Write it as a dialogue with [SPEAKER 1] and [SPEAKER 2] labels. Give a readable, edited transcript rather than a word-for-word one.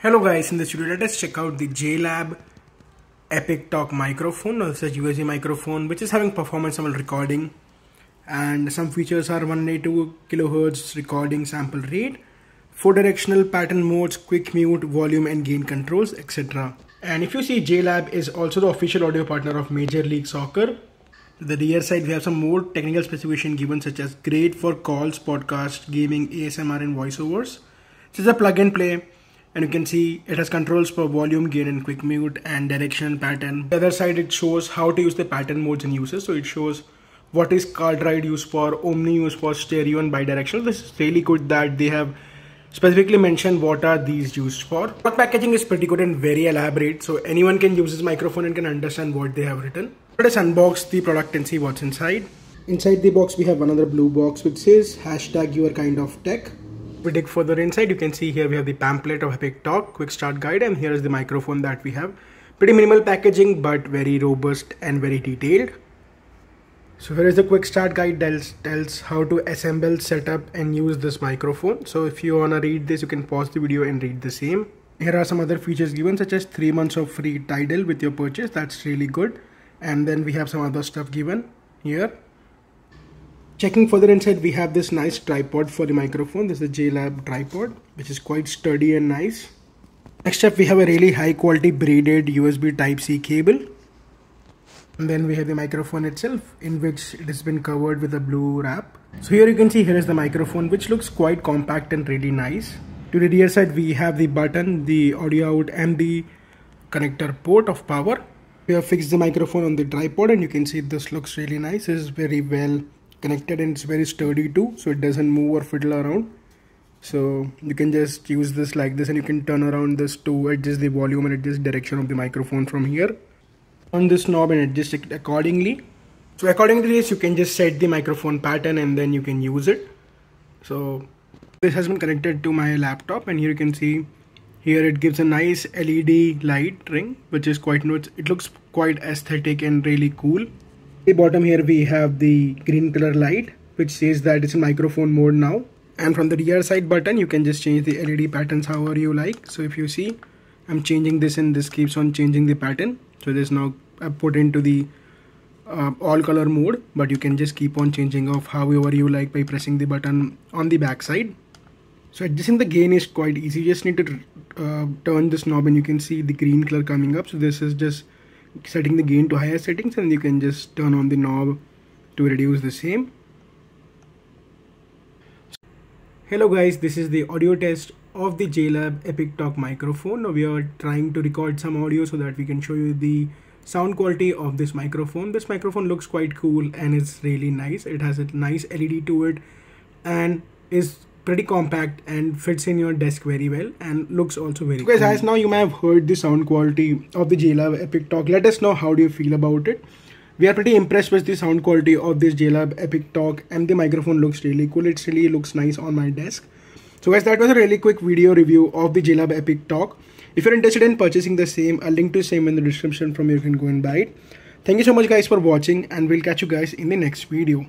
[SPEAKER 1] Hello guys, in this video let us check out the JLab Epic Talk microphone. Now this is a USB microphone which is having performance while recording, and some features are 182 kHz recording sample rate, 4 directional pattern modes, quick mute, volume and gain controls, etc. And if you see, JLab is also the official audio partner of Major League Soccer. The rear side we have some more technical specification given, such as great for calls, podcast, gaming, ASMR and voiceovers. This is a plug and play. And you can see it has controls for volume, gain and quick mute and direction pattern. The other side it shows how to use the pattern modes and uses. So it shows what is card ride used for, omni used for, stereo and bidirectional. This is really good that they have specifically mentioned what are these used for. Product packaging is pretty good and very elaborate, so anyone can use this microphone and can understand what they have written. Let us unbox the product and see what's inside. Inside the box we have another blue box which says #YourKindOfTech. We dig further inside, you can see here we have the pamphlet of Epic Talk, quick start guide, and here is the microphone that we have. Pretty minimal packaging but very robust and very detailed. So here is the quick start guide that tells how to assemble, set up and use this microphone. So if you want to read this, you can pause the video and read the same. Here are some other features given, such as 3 months of free Tidal with your purchase. That's really good. And then we have some other stuff given here. Checking further inside, we have this nice tripod for the microphone. This is a JLab tripod, which is quite sturdy and nice. Next up, we have a really high quality braided USB Type-C cable. And then we have the microphone itself, in which it has been covered with a blue wrap. So here you can see, here is the microphone, which looks quite compact and really nice. To the rear side, we have the button, the audio out and the connector port of power. We have fixed the microphone on the tripod and you can see this looks really nice. This is very well connected and it's very sturdy too, so it doesn't move or fiddle around. So you can just use this like this and you can turn around this to adjust the volume and adjust direction of the microphone from here. On this knob and adjust it accordingly. So according to this, you can just set the microphone pattern and then you can use it. So this has been connected to my laptop, and here you can see here it gives a nice LED light ring, which is quite nice. It looks quite aesthetic and really cool. At the bottom here we have the green color light, which says that it's in microphone mode now. And from the rear side button, you can just change the LED patterns however you like. So if you see, I'm changing this and this keeps on changing the pattern. So this now put into the all color mode, but you can just keep on changing off however you like by pressing the button on the back side. So adjusting the gain is quite easy. You just need to turn this knob and you can see the green color coming up. So this is just setting the gain to higher settings, and you can just turn on the knob to reduce the same. Hello guys, this is the audio test of the JLab Epic Talk microphone. Now we are trying to record some audio so that we can show you the sound quality of this microphone. This microphone looks quite cool and it's really nice. It has a nice LED to it and is pretty compact and fits in your desk very well and looks also very cool. Guys, as now you may have heard the sound quality of the JLab Epic Talk. Let us know how do you feel about it. We are pretty impressed with the sound quality of this JLab Epic Talk, and the microphone looks really cool. It really looks nice on my desk. So guys, that was a really quick video review of the JLab Epic Talk. If you're interested in purchasing the same, I'll link to the same in the description from where you can go and buy it. Thank you so much guys for watching, and we'll catch you guys in the next video.